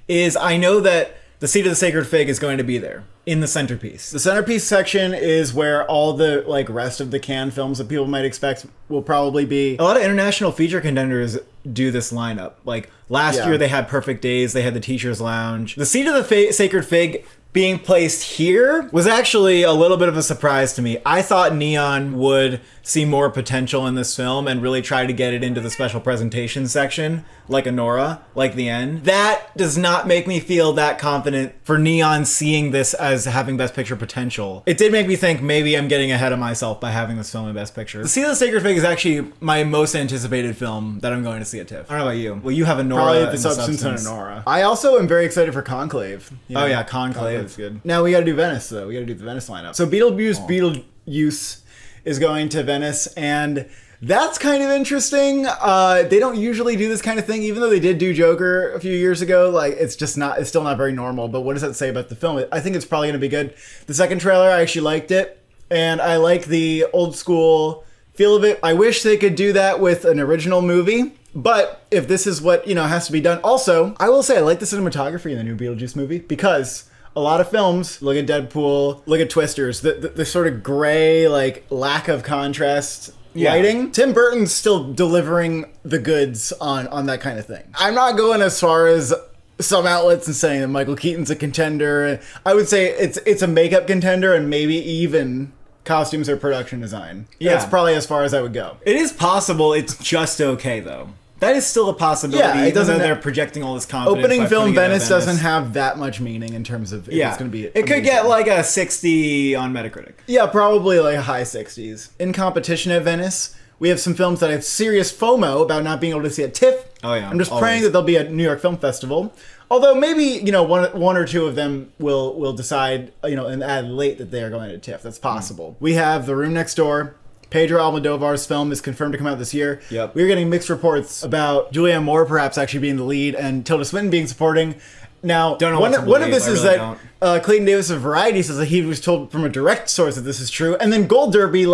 is I know that the Seat of the Sacred Fig is going to be there in the Centerpiece. The Centerpiece section is where all the like rest of the Cannes films that people might expect will probably be. A lot of international feature contenders do this lineup. Like last year they had Perfect Days, they had the Teacher's Lounge. The Seat of the Sacred Fig being placed here was actually a little bit of a surprise to me. I thought Neon would see more potential in this film and really try to get it into the special presentation section, like Anora, like The End. That does not make me feel that confident for Neon seeing this as having Best Picture potential. It did make me think maybe I'm getting ahead of myself by having this film in Best Picture. The Seat of the Sacred Fig is actually my most anticipated film that I'm going to see at TIFF. I don't know about you. Well, you have Anora. Probably and The Substance and Anora. I also am very excited for Conclave. You know? Oh yeah, Conclave. That's good. Now we got to do Venice though. We got to do the Venice lineup. So Beetlejuice is going to Venice, and that's kind of interesting. They don't usually do this kind of thing, even though they did do Joker a few years ago. Like it's still not very normal. But what does that say about the film? I think it's probably going to be good. The second trailer, I actually liked it, and I like the old school feel of it. I wish they could do that with an original movie. But if this is what, has to be done. Also, I will say I like the cinematography in the new Beetlejuice movie because a lot of films, look at Deadpool, look at Twisters, the sort of gray, like, lack of contrast lighting. Tim Burton's still delivering the goods on that kind of thing. I'm not going as far as some outlets and saying that Michael Keaton's a contender. I would say it's a makeup contender and maybe even costumes or production design. Yeah. That's probably as far as I would go. It is possible it's just okay, though. That is still a possibility. Yeah, it doesn't. They're projecting all this confidence. Opening film Venice doesn't have that much meaning in terms of if it's going to be. It could get like a 60 on Metacritic. Yeah, probably like a high 60s. In competition at Venice, we have some films that I have serious FOMO about not being able to see at TIFF. Oh yeah, I'm just praying that they'll be at New York Film Festival. Although maybe one or two of them will decide and add late that they are going to TIFF. That's possible. We have The Room Next Door. Pedro Almodovar's film is confirmed to come out this year. Yep. We're getting mixed reports about Julianne Moore perhaps actually being the lead and Tilda Swinton being supporting. Now, one of this is that Clayton Davis of Variety says that he was told from a direct source that this is true, and then Gold Derby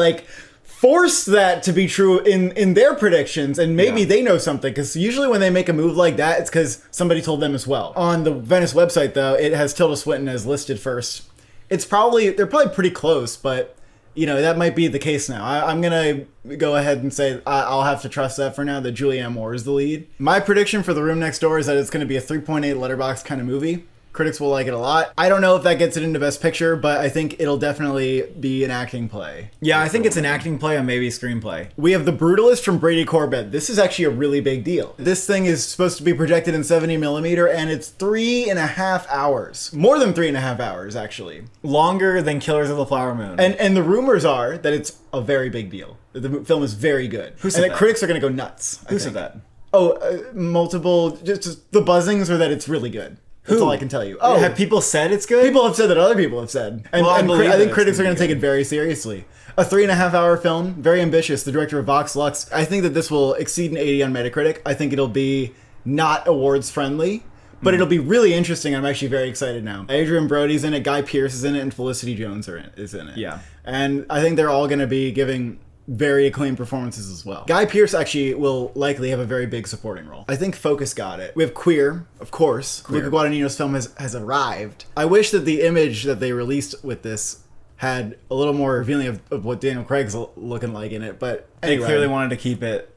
forced that to be true in their predictions, and maybe they know something, because usually when they make a move like that, it's because somebody told them as well. On the Venice website, though, it has Tilda Swinton as listed first. They're probably pretty close, but that might be the case now. I'm going to go ahead and say I'll have to trust that for now, that Julianne Moore is the lead. My prediction for The Room Next Door is that it's going to be a 3.8 Letterboxd kind of movie. Critics will like it a lot. I don't know if that gets it into Best Picture, but I think it'll definitely be an acting play. Yeah, I think it's an acting play or maybe a screenplay. We have The Brutalist from Brady Corbett. This is actually a really big deal. This thing is supposed to be projected in 70 millimeter, and it's 3.5 hours. More than 3.5 hours, actually. Longer than Killers of the Flower Moon. And the rumors are that it's a very big deal. The film is very good. Who said and that? Critics are going to go nuts. Who said that? Oh, multiple. Just the buzzings are that it's really good. That's all I can tell you. Oh, have people said it's good? People have said that other people have said. And, Well, I think critics are going gonna to take it very seriously. A 3.5 hour film, very ambitious. The director of Vox Lux. I think that this will exceed an 80 on Metacritic. I think it'll be not awards friendly, but it'll be really interesting. I'm actually very excited now. Adrian Brody's in it, Guy Pearce is in it, and Felicity Jones is in it. Yeah. And I think they're all going to be giving very acclaimed performances as well. Guy Pearce actually will likely have a very big supporting role. I think Focus got it. We have Queer, of course. Luca Guadagnino's film has arrived. I wish that the image that they released with this had a little more revealing of what Daniel Craig's looking like in it, but anyway. They clearly wanted to keep it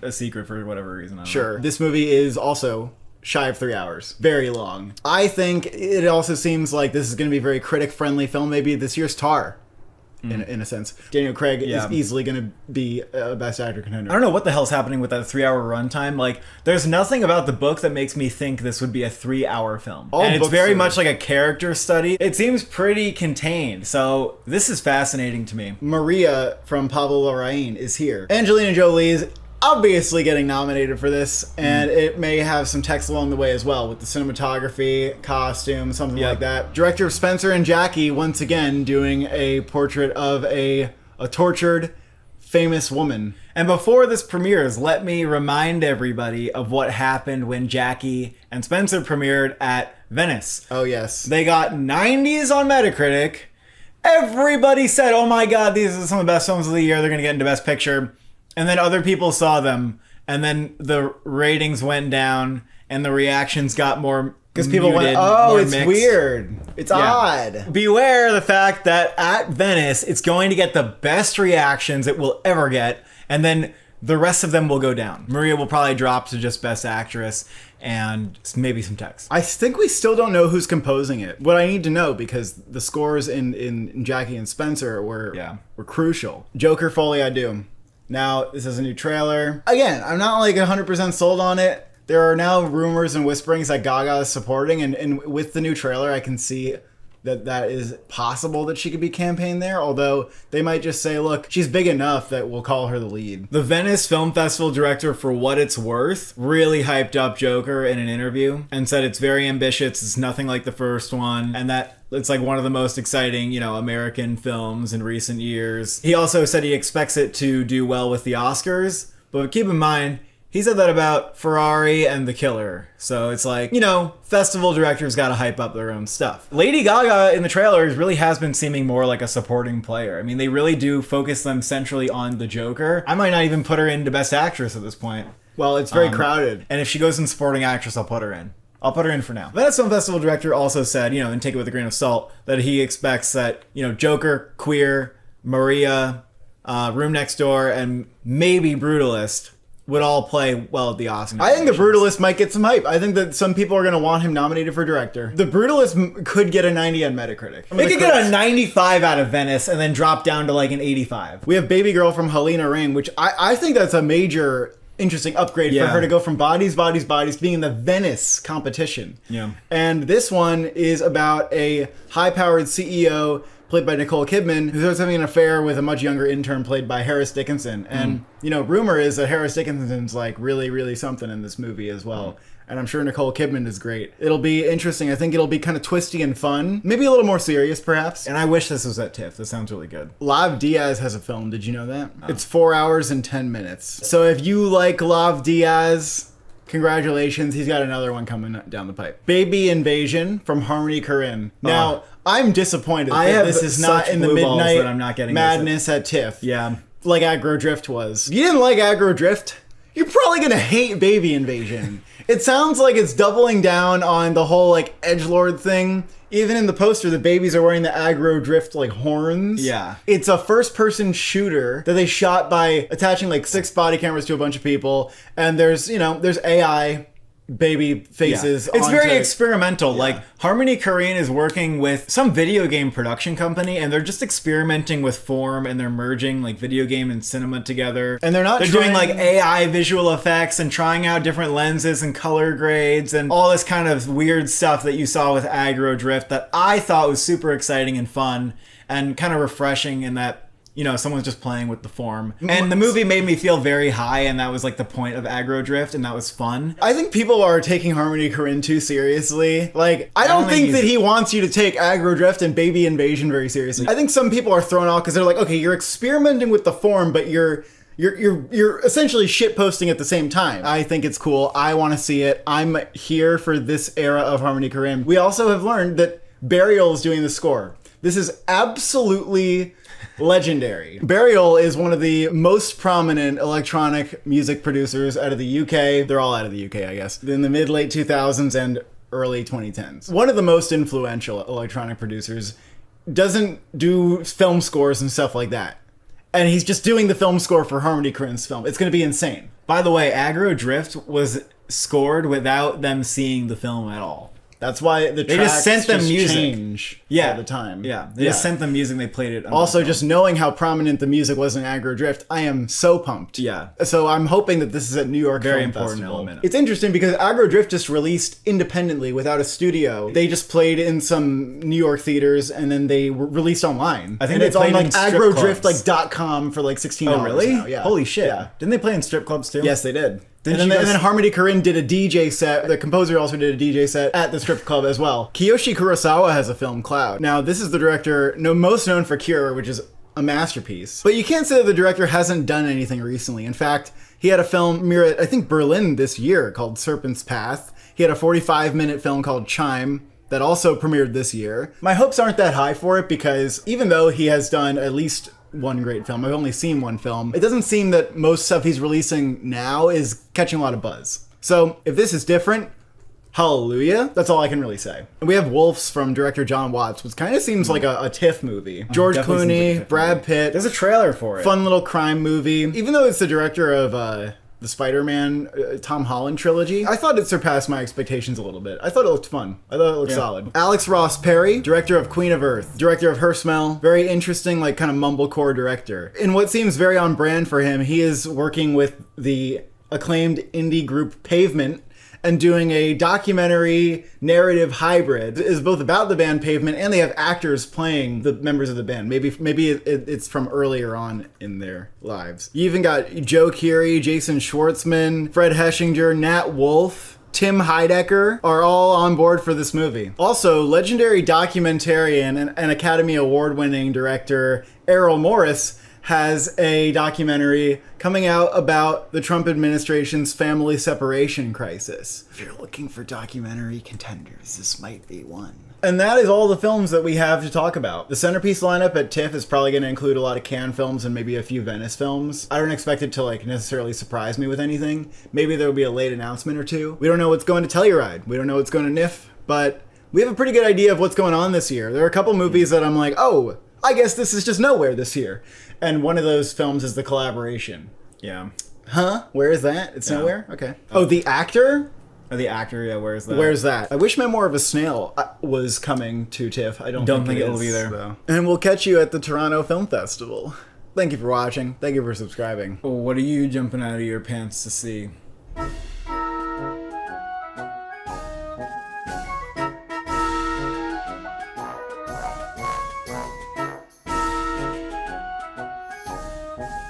a secret for whatever reason. I don't know. This movie is also shy of 3 hours. Very long. I think it also seems like this is going to be a very critic-friendly film. Maybe this year's Tar. In a sense. Daniel Craig is easily going to be a Best Actor contender. I don't know what the hell's happening with that 3-hour runtime. Like, there's nothing about the book that makes me think this would be a 3-hour film. And it's very much like a character study. It seems pretty contained. So this is fascinating to me. Maria from Pablo Larraín is here. Angelina Jolie is obviously getting nominated for this, and it may have some text along the way as well with the cinematography, costume, something like that. Director of Spencer and Jackie, once again, doing a portrait of a tortured, famous woman. And before this premieres, let me remind everybody of what happened when Jackie and Spencer premiered at Venice. Oh, yes. They got 90s on Metacritic. Everybody said, oh my god, these are some of the best films of the year. They're going to get into Best Picture. And then other people saw them, and then the ratings went down, and the reactions got more because people went, oh, it's mixed. Weird. It's odd. Beware the fact that at Venice, it's going to get the best reactions it will ever get, and then the rest of them will go down. Maria will probably drop to just Best Actress, and maybe some text. I think we still don't know who's composing it. What I need to know, because the scores in Jackie and Spencer were crucial. Joker, Folie à Deux. Now, this is a new trailer. Again, I'm not like 100% sold on it. There are now rumors and whisperings that Gaga is supporting, and with the new trailer, I can see that is possible that she could be campaigned there, although they might just say, look, she's big enough that we'll call her the lead. The Venice Film Festival director, for what it's worth, really hyped up Joker in an interview and said it's very ambitious, it's nothing like the first one, and that it's like one of the most exciting, American films in recent years. He also said he expects it to do well with the Oscars, but keep in mind, he said that about Ferrari and The Killer. So it's like, festival directors gotta hype up their own stuff. Lady Gaga in the trailers really has been seeming more like a supporting player. I mean, they really do focus them centrally on the Joker. I might not even put her into Best Actress at this point. Well, it's very crowded. And if she goes in Supporting Actress, I'll put her in. I'll put her in for now. Venice Film Festival director also said, and take it with a grain of salt, that he expects that, Joker, Queer, Maria, Room Next Door, and maybe Brutalist would all play well at the Oscars. I think The Brutalist might get some hype. I think that some people are going to want him nominated for director. The Brutalist could get a 90 on Metacritic. They could get a 95 out of Venice and then drop down to like an 85. We have Baby Girl from Helena Ring, which I think that's a major interesting upgrade for her to go from Bodies to being in the Venice competition. Yeah. And this one is about a high-powered CEO played by Nicole Kidman, who starts having an affair with a much younger intern played by Harris Dickinson. And, rumor is that Harris Dickinson's like really, really something in this movie as well. And I'm sure Nicole Kidman is great. It'll be interesting. I think it'll be kind of twisty and fun. Maybe a little more serious, perhaps. And I wish this was at TIFF. This sounds really good. Lav Diaz has a film. Did you know that? Oh. It's 4 hours and 10 minutes. So if you like Lav Diaz, congratulations. He's got another one coming down the pipe. Baby Invasion from Harmony Korine. Now, I'm disappointed that this is not in the midnight I'm not getting madness at TIFF. Yeah. Like Aggro Drift was. If you didn't like Aggro Drift, you're probably going to hate Baby Invasion. It sounds like it's doubling down on the whole like edgelord thing. Even in the poster, the babies are wearing the Aggro Drift like horns. Yeah. It's a first-person shooter that they shot by attaching like 6 body cameras to a bunch of people. And there's AI baby faces. It's very onto- experimental. Like Harmony Korine is working with some video game production company, and they're just experimenting with form, and they're merging like video game and cinema together. And they're doing like AI visual effects and trying out different lenses and color grades and all this kind of weird stuff that you saw with Aggro Drift that I thought was super exciting and fun and kind of refreshing in that, you know, someone's just playing with the form. And the movie made me feel very high, and that was like the point of Aggro Drift, and that was fun. I think people are taking Harmony Korine too seriously. Like, I don't think that he wants you to take Aggro Drift and Baby Invasion very seriously. I think some people are thrown off because they're like, okay, you're experimenting with the form, but you're essentially shitposting at the same time. I think it's cool. I want to see it. I'm here for this era of Harmony Korine. We also have learned that Burial is doing the score. This is absolutely legendary. Burial is one of the most prominent electronic music producers out of the UK. They're all out of the UK, I guess. In the mid-late 2000s and early 2010s. One of the most influential electronic producers. Doesn't do film scores and stuff like that. And he's just doing the film score for Harmony Korine's film. It's going to be insane. By the way, Aggro Drift was scored without them seeing the film at all. That's why the tracks just sent them music. Change all the time. Yeah, they just sent them music. They played it. Also, just knowing how prominent the music was in Aggro Drift, I am so pumped. Yeah. So I'm hoping that this is at New York Very Film important Festival. element. It's interesting because Aggro Drift just released independently without a studio. They just played in some New York theaters and then they were released online. I think it's on like AggroDrift .com for like $16. Oh really? Now. Yeah. Holy shit! Yeah. Didn't they play in strip clubs too? Yes, they did. And then Harmony Korine did a DJ set. The composer also did a DJ set at the strip club as well. Kiyoshi Kurosawa has a film, Cloud. Now, this is the director most known for Cure, which is a masterpiece. But you can't say that the director hasn't done anything recently. In fact, he had a film premiere at, I think, Berlin this year called Serpent's Path. He had a 45-minute film called Chime that also premiered this year. My hopes aren't that high for it because even though he has done at least one great film. I've only seen one film. It doesn't seem that most stuff he's releasing now is catching a lot of buzz. So if this is different, hallelujah. That's all I can really say. And we have Wolves from director John Watts, which kind of seems like a TIFF movie. George Clooney, Brad Pitt. There's a trailer for it. Fun little crime movie. Even though it's the director of the Spider-Man Tom Holland trilogy, I thought it surpassed my expectations a little bit. I thought it looked fun. I thought it looked solid. Alex Ross Perry, director of Queen of Earth, director of Her Smell, very interesting, like kind of mumblecore director. In what seems very on brand for him, he is working with the acclaimed indie group Pavement and doing a documentary narrative hybrid. It is both about the band Pavement and they have actors playing the members of the band. Maybe it's from earlier on in their lives. You even got Joe Keery, Jason Schwartzman, Fred Heschinger, Nat Wolff, Tim Heidecker are all on board for this movie. Also, legendary documentarian and Academy Award-winning director Errol Morris has a documentary coming out about the Trump administration's family separation crisis. If you're looking for documentary contenders, this might be one. And that is all the films that we have to talk about. The Centerpiece lineup at TIFF is probably going to include a lot of Cannes films and maybe a few Venice films. I don't expect it to like necessarily surprise me with anything. Maybe there will be a late announcement or two. We don't know what's going to Telluride. We don't know what's going to NIF, but we have a pretty good idea of what's going on this year. There are a couple movies that I'm like, oh, I guess this is just nowhere this year. And one of those films is The Collaboration. Yeah. Huh? Where is that? It's nowhere? Okay. Oh, The Actor? Oh, The Actor, yeah, where's that? Where's that? I wish Memoir of a Snail was coming to TIFF. I don't think it will be there. Though. And we'll catch you at the Toronto Film Festival. Thank you for watching. Thank you for subscribing. What are you jumping out of your pants to see?